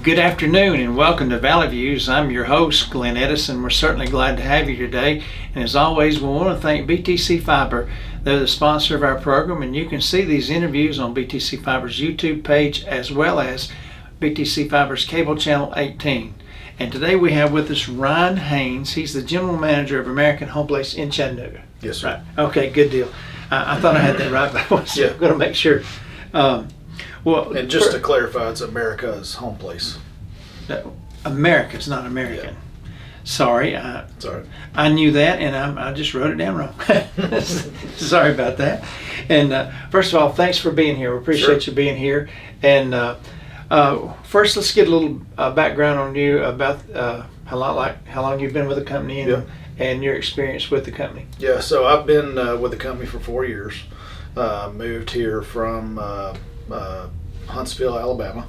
Good afternoon and welcome to Valley Views. I'm your host, Glenn Edison. We're certainly glad to have you today. And as always, we want to thank BTC Fiber. They're the sponsor of our program, and you can see these interviews on BTC Fiber's YouTube page as well as BTC Fiber's cable channel 18. And today we have with us Ryan Haynes. He's the general manager of American Homeplace in Chattanooga. Yes, sir. Right. Okay, good deal. I thought I had that right, but I was going to make sure. And just to clarify, it's America's Homeplace. America's not American. Yeah. Sorry. Sorry. I knew that, and I just wrote it down wrong. Sorry about that. And first of all, thanks for being here. We appreciate you being here. And first, let's get a little background on you about how long you've been with the company and your experience with the company. Yeah, so I've been with the company for 4 years. Moved here from Huntsville, Alabama,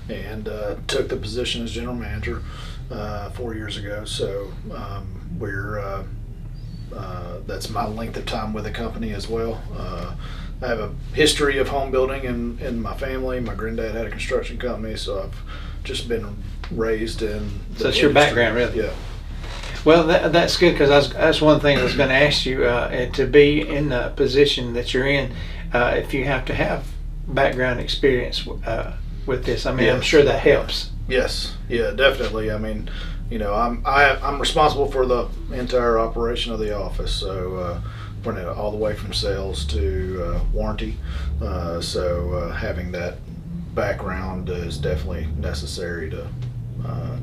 and took the position as general manager 4 years ago. So that's my length of time with the company as well. I have a history of home building in my family. My granddad had a construction company, so I've just been raised in the So that's your background, really? Yeah. Well, that's good, because that's one thing I was going to ask you, to be in the position that you're in, if you have to have background experience with this. I mean, yes. I'm sure that helps. Yes, yeah, definitely. I mean, you know, I'm responsible for the entire operation of the office, so all the way from sales to warranty. So having that background is definitely necessary to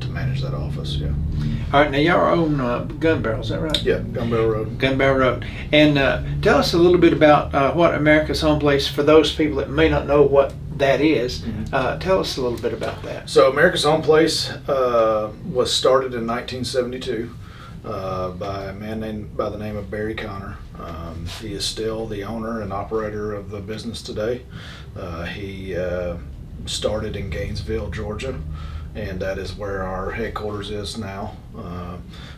manage that office. Yeah. All right. Now y'all own Gun Barrel, is that right? Yeah, Gun Barrel Road. Gun Barrel Road. And tell us a little bit about what America's Homeplace, for those people that may not know what that is. Mm-hmm. Tell us a little bit about that. So America's Homeplace was started in 1972 by a man by the name of Barry Connor. He is still the owner and operator of the business today. He started in Gainesville, Georgia, and that is where our headquarters is now.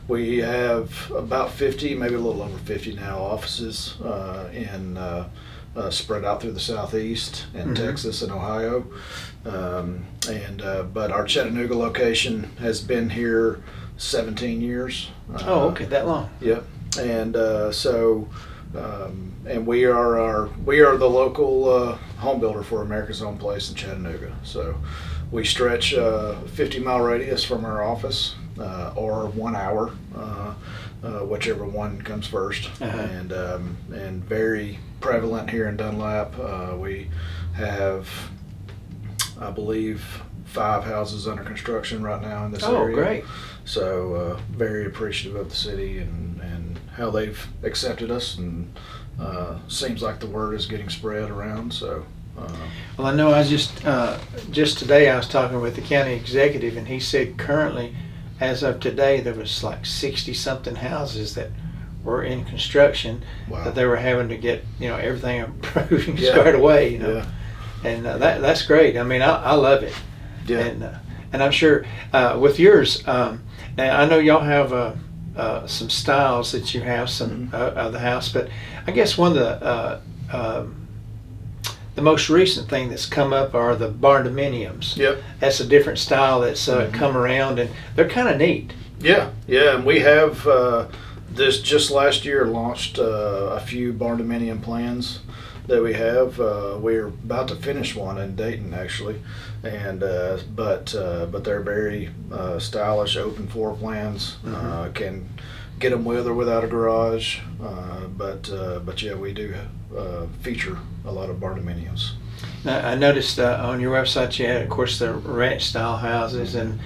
We have about 50, maybe a little over 50 now, offices spread out through the Southeast and mm-hmm. Texas and Ohio. But our Chattanooga location has been here 17 years. Okay, that long. Yep. And and we are the local home builder for America's Homeplace in Chattanooga. So we stretch a 50-mile radius from our office, or 1 hour, whichever one comes first. Uh-huh. And very prevalent here in Dunlap. We have, I believe, 5 houses under construction right now in this area. Oh, great. So very appreciative of the city and how they've accepted us, and seems like the word is getting spread around. So. Well, I know I was just today I was talking with the county executive, and he said currently, as of today, there was like 60-something houses that were in construction. Wow. That they were having to get everything approved and squared away. Yeah. And that's great. I mean, I love it. Yeah. And I'm sure with yours, now I know y'all have some styles that you have some mm-hmm. Of the house, but I guess one of the most recent thing that's come up are the barndominiums. Yep. That's a different style that's mm-hmm. come around, and they're kind of neat. Yeah, and we have this just last year launched a few barndominium plans that we have. We're about to finish one in Dayton, actually, and but they're very stylish, open floor plans. Mm-hmm. Can get them with or without a garage, but yeah, we do feature a lot of barndominiums. Now, I noticed on your website you had, of course, the ranch style houses and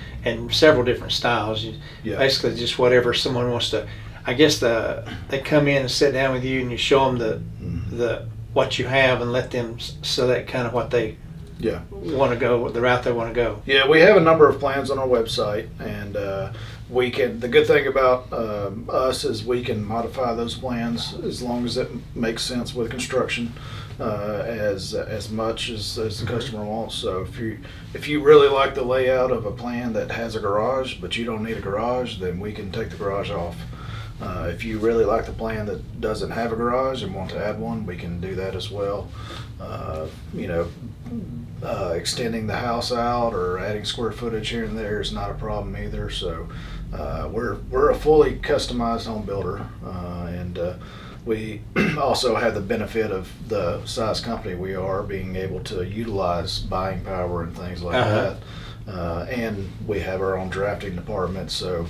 several different styles. Yeah. Basically, just whatever someone wants to. I guess they come in and sit down with you, and you show them the what you have, and let them select kind of what they want to go, the route they want to go. Yeah, we have a number of plans on our website, and we can. The good thing about us is we can modify those plans as long as it makes sense with construction, as much as the customer wants. So if you really like the layout of a plan that has a garage, but you don't need a garage, then we can take the garage off. If you really like the plan that doesn't have a garage and want to add one, we can do that as well. extending the house out or adding square footage here and there is not a problem either. So we're a fully customized home builder, and we also have the benefit of the size company we are, being able to utilize buying power and things like that. And we have our own drafting department, so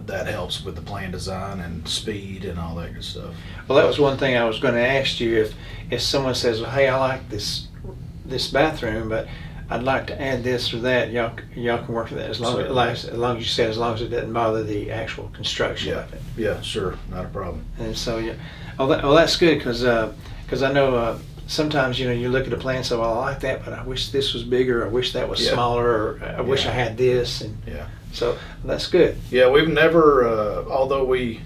that helps with the plan design and speed and all that good stuff. Well, that was one thing I was going to ask you. If someone says, well, hey, I like this bathroom, but I'd like to add this or that, y'all can work with that as long as you said, as long as it doesn't bother the actual construction of it. Yeah, sure, not a problem. And so, yeah, that's good, because I know sometimes, you look at a plan and say, well, I like that, but I wish this was bigger, I wish that was smaller, or I wish I had this, and so that's good. Yeah, we've never, although we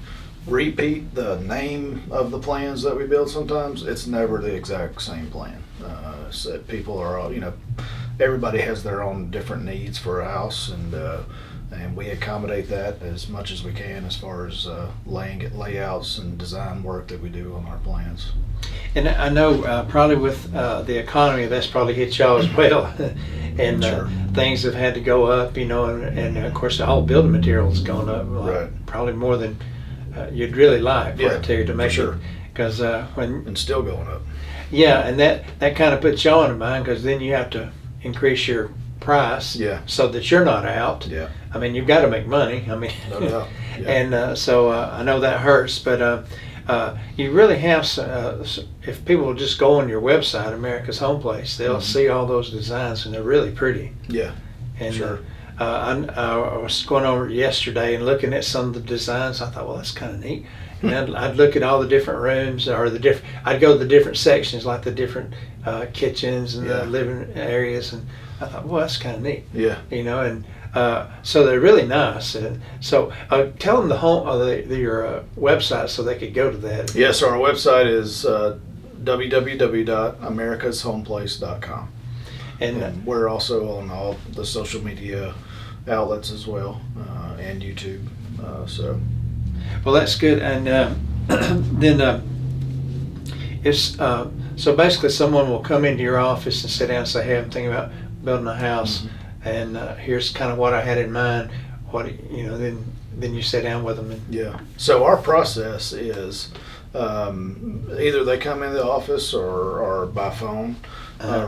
repeat the name of the plans that we build sometimes, it's never the exact same plan. So people are all, everybody has their own different needs for a house, and we accommodate that as much as we can as far as layouts and design work that we do on our plans. And I know probably with the economy, that's probably hit y'all as well. And Sure. Things have had to go up, and of course the whole building material's gone up, Right. probably more than you'd really like for it to make sure. it. Because when And still going up. yeah, and that kind of puts y'all in mind, because then you have to increase your price so that you're not out. Yeah. I mean, you've got to make money. I mean, No doubt. Yeah. and so I know that hurts, but you really have, if people will just go on your website, America's Homeplace, they'll see all those designs, and they're really pretty. Yeah. And Sure. I was going over yesterday and looking at some of the designs. I thought, well, that's kind of neat. And I'd look at all the different rooms, or I'd go to the different sections, like the different kitchens and the living areas, and I thought, well, that's kind of neat. Yeah. And so they're really nice. And so tell them your website so they could go to that. Yes, our website is www.americashomeplace.com. And we're also on all the social media outlets as well, and YouTube. So. Well, that's good. And then it's so basically someone will come into your office and sit down and say, hey, I'm thinking about building a house, and here's kind of what I had in mind. Then you sit down with them. And So our process is either they come in the office or by phone,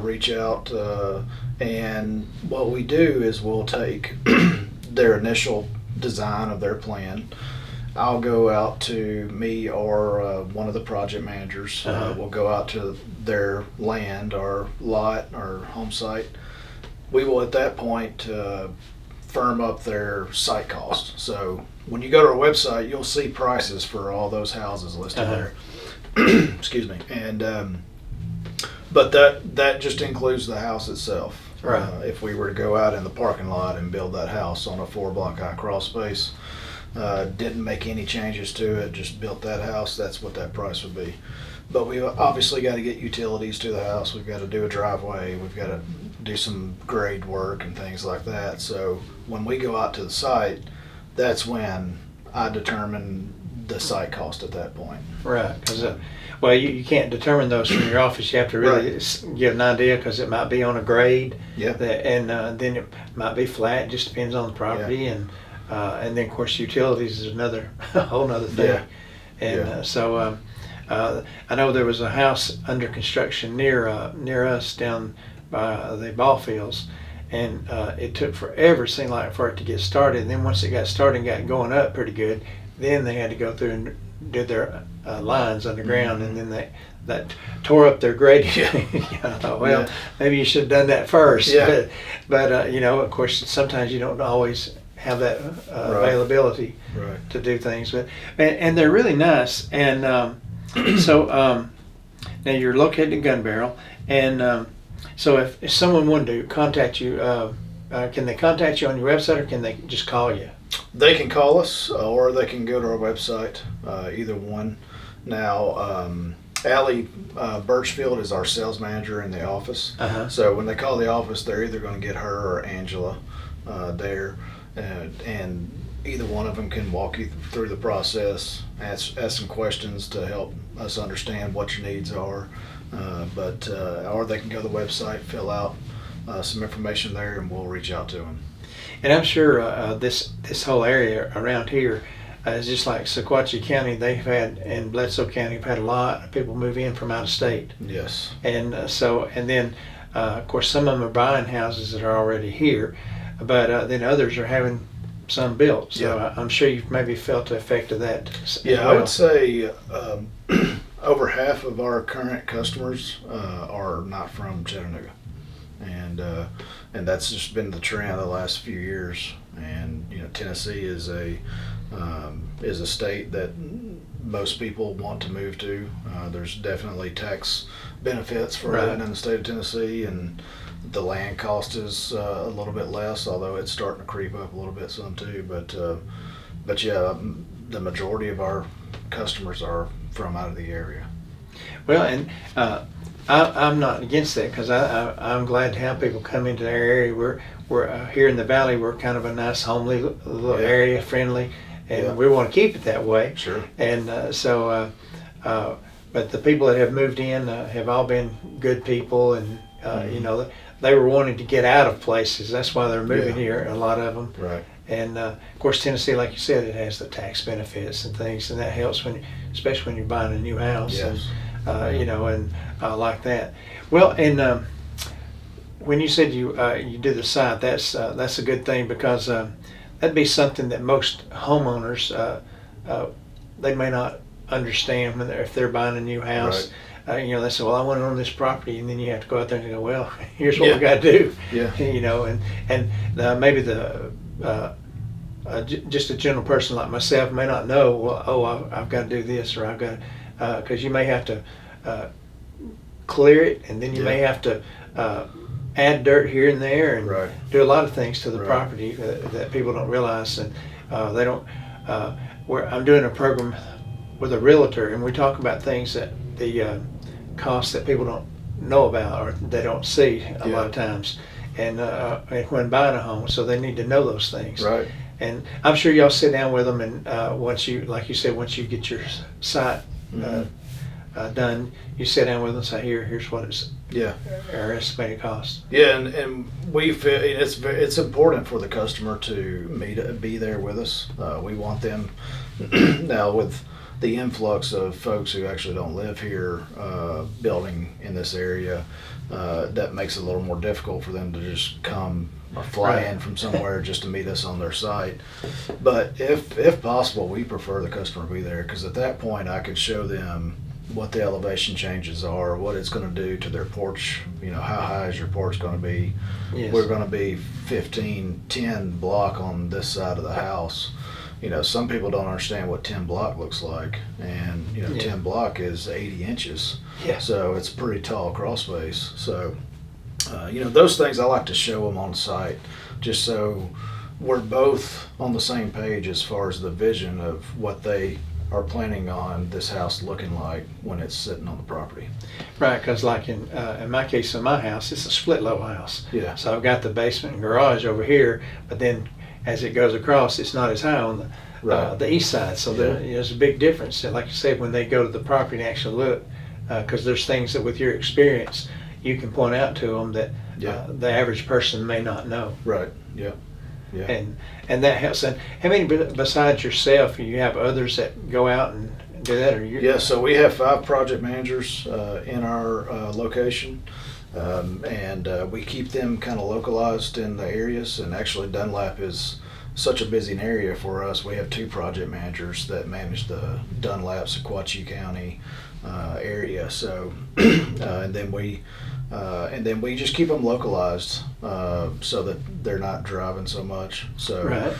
reach out, and what we do is we'll take their initial design of their plan. I'll go out to me or one of the project managers. We'll go out to their land or lot or home site. We will at that point firm up their site cost. So when you go to our website, you'll see prices for all those houses listed there. Excuse me. And but that just includes the house itself. Right. If we were to go out in the parking lot and build that house on a 4-block high crawl space, didn't make any changes to it, just built that house, that's what that price would be. But we obviously got to get utilities to the house. We've got to do a driveway. We've got to do some grade work and things like that. So when we go out to the site, that's when I determine the site cost at that point. Right, because well, you can't determine those from your office. You have to really get an idea, because it might be on a grade. Yeah. And then it might be flat. It just depends on the property. And then of course utilities is a whole nother thing. And so I know there was a house under construction near us down by the ball fields, and it took forever, seemed like, for it to get started. And then once it got started and got going up pretty good, then they had to go through and did their lines underground, and then that tore up their grading. I thought, well, maybe you should have done that first. But of course, sometimes you don't always have that availability to do things. But and they're really nice. And so now you're located in Gun Barrel, and so if someone wanted to contact you, can they contact you on your website, or can they just call you? They can call us, or they can go to our website, either one. Now, Allie Birchfield is our sales manager in the office. So when they call the office, they're either going to get her or Angela there, and either one of them can walk you through the process, ask some questions to help us understand what your needs are, Or they can go to the website, fill out some information there, and we'll reach out to them. And I'm sure this whole area around here is just like Sequatchie County. They've had, and Bledsoe County, have had a lot of people move in from out of state. Yes. And then of course some of them are buying houses that are already here, but then others are having some built. So Yeah. I'm sure you've maybe felt the effect of that. as Yeah, I well. would say over half of our current customers are not from Chattanooga, and that's just been the trend of the last few years. And Tennessee is a state that most people want to move to. There's definitely tax benefits for Right. living in the state of Tennessee, and the land cost is a little bit less, although it's starting to creep up a little bit some too. But yeah, the majority of our customers are from out of the area. Well, and I'm not against that, because I'm glad to have people come into our area. We're here in the valley. We're kind of a nice, homely little Yeah. area, friendly, and Yeah. we want to keep it that way. Sure. And but the people that have moved in have all been good people, and they were wanting to get out of places. That's why they're moving Yeah. here. A lot of them. Right. And of course, Tennessee, like you said, it has the tax benefits and things, and that helps especially when you're buying a new house. Yes. And like that. Well, and when you said you do the site, that's a good thing, because that'd be something that most homeowners they may not understand if they're buying a new house. They say, well, I want to own this property, and then you have to go out there and go, well, here's what Yeah. we got to do. Yeah. And maybe just a general person like myself may not know, well, I've got to do this, or I've got to, because you may have to clear it, and then you may have to add dirt here and there, and Right. do a lot of things to the Right. property that people don't realize, and they don't. I'm doing a program with a realtor, and we talk about things that the costs that people don't know about, or they don't see a lot of times, and when buying a home, so they need to know those things. Right. And I'm sure y'all sit down with them, and once you get your site done, you sit down with them and say, here's what it's Yeah. our estimated cost. Yeah, and we feel it's important for the customer to be there with us. We want them now, with the influx of folks who actually don't live here, building in this area, that makes it a little more difficult for them to just come or fly Right. in from somewhere just to meet us on their site. But if possible, we prefer the customer be there, because at that point I could show them what the elevation changes are, what it's going to do to their porch. How high is your porch going to be? Yes. We're going to be 10 block on this side of the house. Some people don't understand what 10 block looks like, and 10 block is 80 inches. Yeah. So it's a pretty tall crawl space. So those things I like to show them on site, just so we're both on the same page as far as the vision of what they are planning on this house looking like when it's sitting on the property. Right, because like in my case, in my house, it's a split level house. Yeah. So I've got the basement and garage over here, but then as it goes across, it's not as high on the east side. So there's a big difference. And like you said, when they go to the property and actually look, because there's things that with your experience you can point out to them that the average person may not know. Right. Yeah. Yeah. And that helps. And how many besides yourself, you have others that go out and do that, or you? Yeah, so we have 5 project managers in our location, and we keep them kind of localized in the areas. And actually, Dunlap is such a busy area for us. We have 2 project managers that manage the Dunlap, Sequatchie County area. So, and then we just keep them localized so that they're not driving so much. So, Right.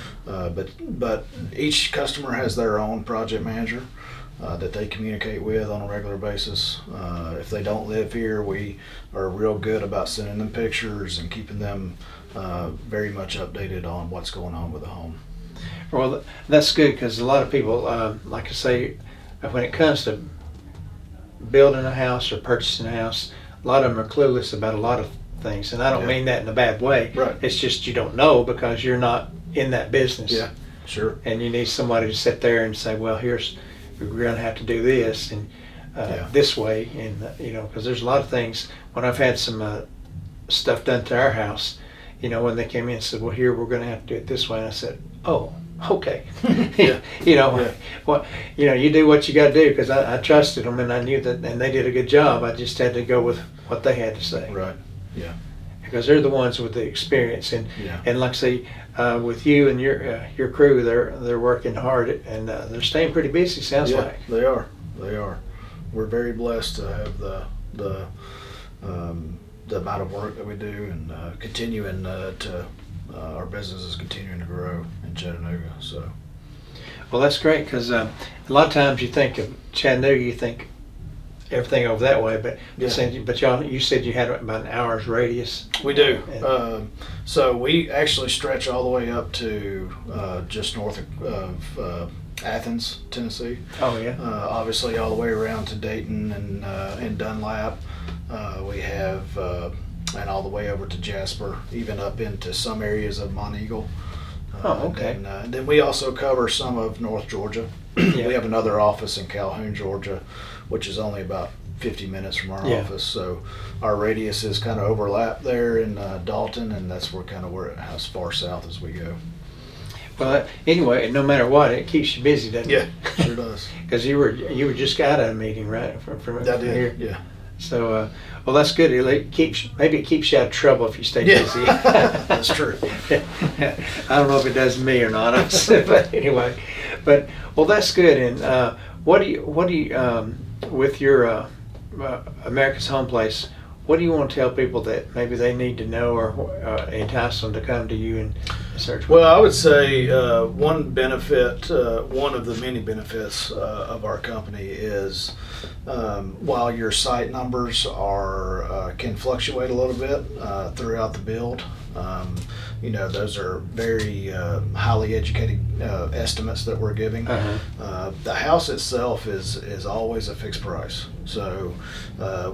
But each customer has their own project manager that they communicate with on a regular basis. If they don't live here, we are real good about sending them pictures and keeping them very much updated on what's going on with the home. Well, that's good, because a lot of people, like I say, when it comes to building a house or purchasing a house, a lot of them are clueless about a lot of things. And I don't mean that in a bad way. Right. It's just you don't know because you're not in that business. Yeah, sure. And you need somebody to sit there and say, well, we're going to have to do this. And Yeah. this way, and because there's a lot of things when I've had some stuff done to our house, when they came in and said, well, here, we're going to have to do it this way, and I said, oh, okay. Yeah. Yeah. Well, you do what you got to do, because I trusted them and I knew that, and they did a good job. I just had to go with what they had to say. Right. Yeah. Because they're the ones with the experience, and Yeah. and like I say, with you and your crew, they're working hard, and they're staying pretty busy. Sounds Yeah, like. they are. They are. We're very blessed to have the amount of work that we do, and continuing to our business is continuing to grow in Chattanooga. So. Well, that's great, because a lot of times you think of Chattanooga, you think everything over that way, but you said you had about an hour's radius. We do. So we actually stretch all the way up to just north of Athens, Tennessee. Oh yeah. Obviously, all the way around to Dayton and Dunlap. We have and all the way over to Jasper, even up into some areas of Monteagle. Oh, okay. And then we also cover some of North Georgia. Yeah. We have another office in Calhoun, Georgia, which is only about 50 minutes from our office. So our radius is kind of overlap there in Dalton, and that's where as far south as we go. Well, anyway, no matter what, it keeps you busy, doesn't it? Yeah, sure does. Because you were just out of a meeting, right? From here. Yeah. So, well, that's good. It keeps you out of trouble if you stay busy. That's true. I don't know if it does me or not, but anyway. But well, that's good. And what do you with your America's Homeplace? What do you want to tell people that maybe they need to know, or entice them to come to you and search? Well, I would say one of the many benefits of our company is while your site numbers can fluctuate a little bit throughout the build. Those are very highly educated estimates that we're giving. The house itself is always a fixed price. So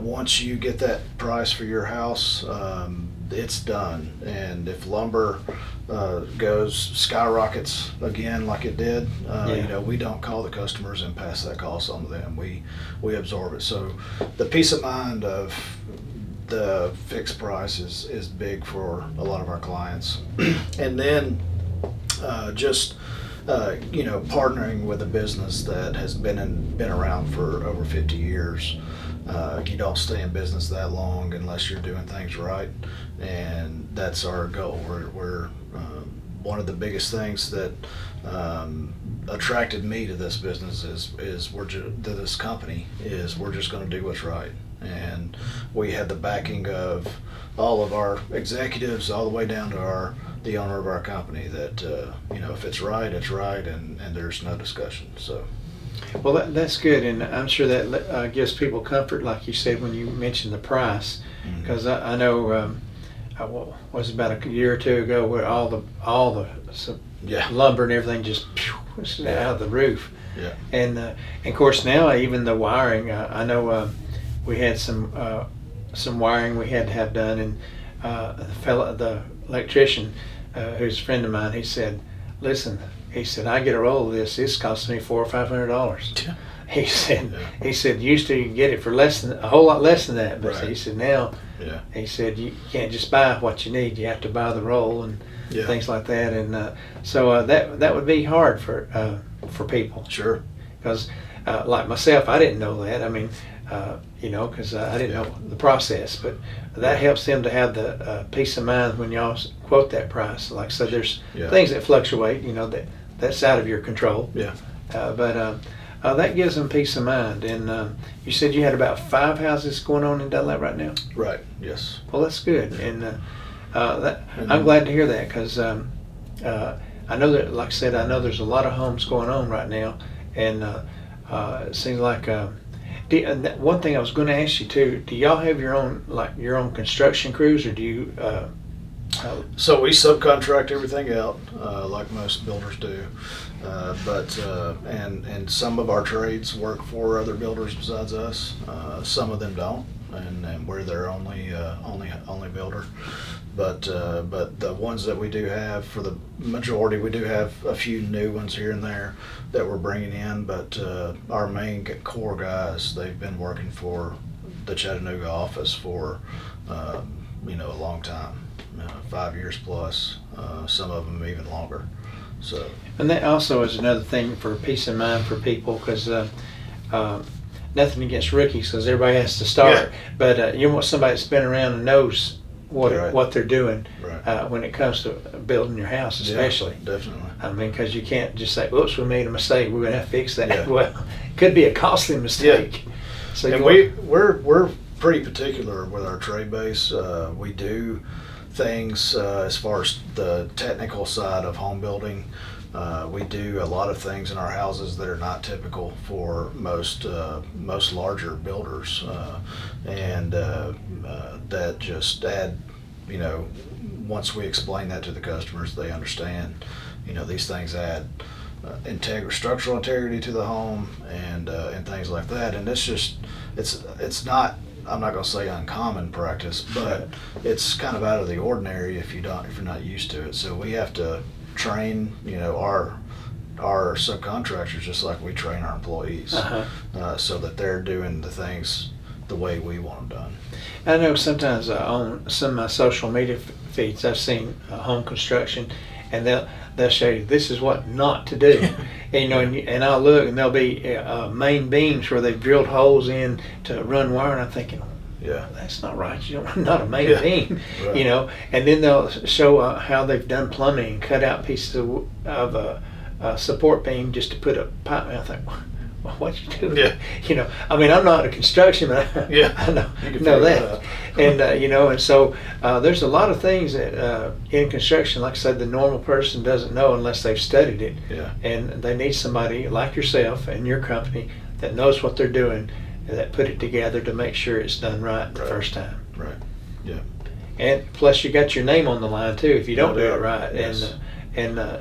once you get that price for your house, it's done. And if lumber skyrockets again like it did, we don't call the customers and pass that cost on to them. We absorb it. So the peace of mind of the fixed price is big for a lot of our clients. And then partnering with a business that has been around for over 50 years. You don't stay in business that long unless you're doing things right, and that's our goal. We're one of the biggest things that attracted me to this business is we're just going to do what's right. And we had the backing of all of our executives, all the way down to the owner of our company, that if it's right, it's right, and there's no discussion. So. Well, that's good, and I'm sure that gives people comfort, like you said when you mentioned the price, because I know was about a year or two ago where all the lumber and everything just was out of the roof. Yeah. And of course now even the wiring, I know we had some wiring we had to have done, and the electrician, who's a friend of mine, he said, listen, he said, I get a roll of this. This costs me $400 or $500. He said, used to you get it for a whole lot less than that, but right. He said now, he said you can't just buy what you need. You have to buy the roll and things like that. And so that would be hard for people. Sure. Because like myself, I didn't know that. I mean, because I didn't know the process, but that helps them to have the peace of mind when y'all quote that price. Like I said, there's things that fluctuate, that's out of your control. Yeah. But that gives them peace of mind. And you said you had about 5 houses going on in Dunlap right now? Right, yes. Well, that's good. And I'm glad to hear that, because I know that, like I said, I know there's a lot of homes going on right now. And it seems like... one thing I was going to ask you too, do y'all have your own construction crews, or do you So we subcontract everything out, like most builders do, but some of our trades work for other builders besides us. Some of them don't, and we're their only builder. but the ones that we do have, for the majority, we do have a few new ones here and there that we're bringing in. But our main core guys, they've been working for the Chattanooga office for a long time, 5 years plus. Some of them even longer. So. And that also is another thing for peace of mind for people, because nothing against rookies, because everybody has to start. Yeah. But you want somebody that's been around and knows Right. what they're doing Right. when it comes to building your house, especially. Yeah, definitely. I mean, because you can't just say, "Whoops, we made a mistake. We're going to have to fix that." Yeah. Well, it could be a costly mistake. So And we're pretty particular with our trade base. We do things as far as the technical side of home building. We do a lot of things in our houses that are not typical for most larger builders, and that just add, once we explain that to the customers, they understand. These things add structural integrity to the home, and things like that. And it's not. I'm not going to say uncommon practice, but it's kind of out of the ordinary if you're not used to it. So we have to train, our subcontractors just like we train our employees, so that they're doing the things the way we want them done. I know sometimes on some of my social media feeds, I've seen home construction, and they'll show you this is what not to do. And I'll look, and there'll be main beams where they've drilled holes in to run wire, and I'm thinking, Yeah. that's not right. You don't not a main Yeah. beam, Right. And then they'll show how they've done plumbing, cut out pieces of a support beam just to put a pipe. And I think, well, what you do? Yeah. I mean, I'm not a construction, but I Yeah. know, You can know figure that. that out. And and so there's a lot of things that in construction, like I said, the normal person doesn't know unless they've studied it. Yeah. And they need somebody like yourself and your company that knows what they're doing, that put it together to make sure it's done right the first time. Right. Yeah. And plus, you got your name on the line too if you don't do it right. Yes.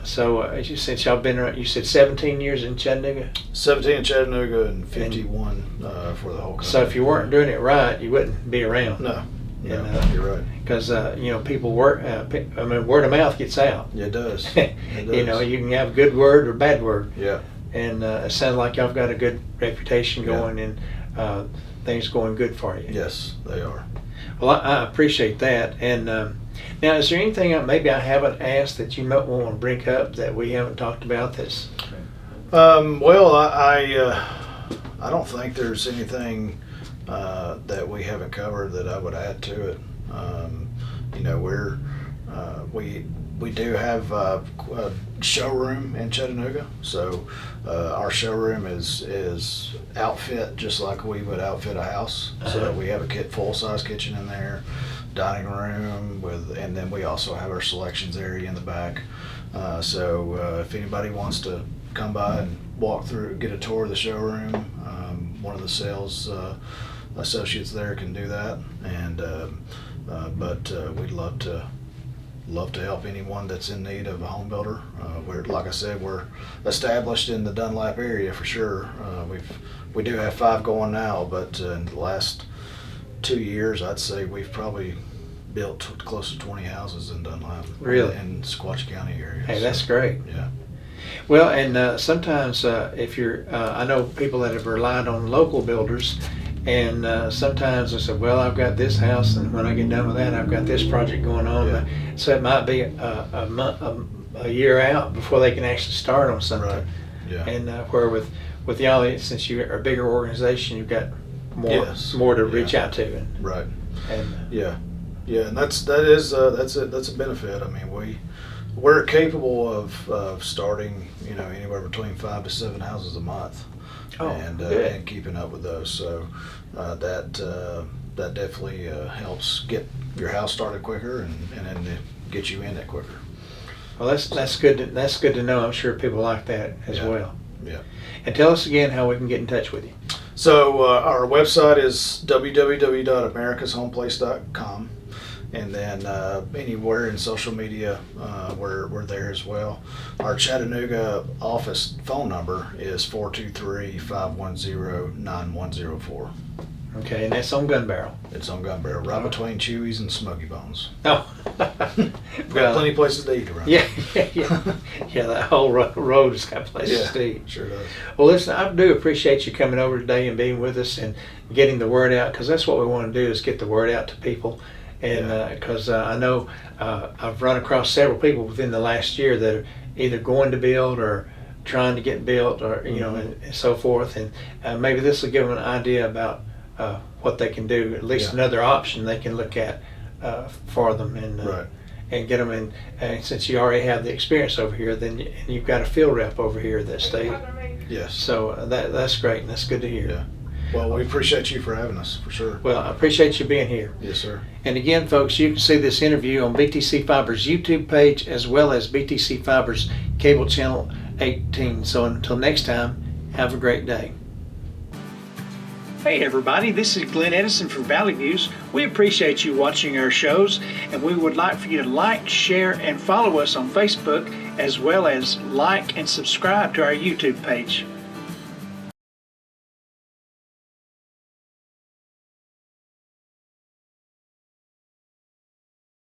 So as you said, y'all been around, you said 17 years in Chattanooga. 17 in Chattanooga and 51 for the whole country. So if you weren't doing it right, you wouldn't be around. No. No, And, you're right. Because people work. Word of mouth gets out. It does. It does. You can have a good word or bad word. Yeah. And it sounds like y'all got a good reputation Yeah. going, and things going good for you. Yes, they are. Well, I appreciate that. And now, is there anything maybe I haven't asked that you might want to bring up that we haven't talked about? That's Well, I don't think there's anything that we haven't covered that I would add to it. We do have a showroom in Chattanooga, so our showroom is outfit just like we would outfit a house. So we have a full-size kitchen in there, dining room and then we also have our selections area in the back. So if anybody wants to come by and walk through, get a tour of the showroom, one of the sales associates there can do that. And but we'd love to help anyone that's in need of a home builder. Like I said, we're established in the Dunlap area for sure. We do have 5 going now, but in the last 2 years, I'd say we've probably built close to 20 houses in Dunlap. Really? In Sequatchie County area. Hey, that's great. Yeah. Well, and sometimes if you're, I know people that have relied on local builders, and sometimes they say, well, I've got this house, and when I get done with that, I've got this project going on. Yeah. So it might be a year out before they can actually start on something. Right. Yeah. And where with y'all, since you're a bigger organization, you've got more to reach out to. Right. And Yeah, and that's a benefit. I mean, we're capable of starting anywhere between 5 to 7 houses a month, and keeping up with those. So that definitely helps get your house started quicker and then get you in it quicker. Well, that's good. That's good to know. I'm sure people like that as well. Yeah. And tell us again how we can get in touch with you. So our website is www.americashomeplace.com, and then anywhere in social media we're there as well. Our Chattanooga office phone number is 423-510-9104. Okay, and that's on Gun Barrel. It's on Gun Barrel, right between Chewy's and Smoky Bones. Oh. We've got plenty of places to eat around. Yeah. Yeah, that whole road has got places to eat. Sure does. Well, listen, I do appreciate you coming over today and being with us and getting the word out, because that's what we want to do, is get the word out to people. And because I know I've run across several people within the last year that are either going to build or trying to get built, or and so forth. And maybe this will give them an idea about what they can do, at least another option they can look at for them, and get them in. And since you already have the experience over here, then you've got a field rep over here that state. Yes. So that's great, and that's good to hear. Yeah. Well, we appreciate you for having us, for sure. Well, I appreciate you being here. Yes, sir. And again, folks, you can see this interview on BTC Fiber's YouTube page, as well as BTC Fiber's cable channel 18. So until next time, have a great day. Hey everybody, this is Glenn Edison from Valley Views. We appreciate you watching our shows, and we would like for you to like, share, and follow us on Facebook, as well as like and subscribe to our YouTube page.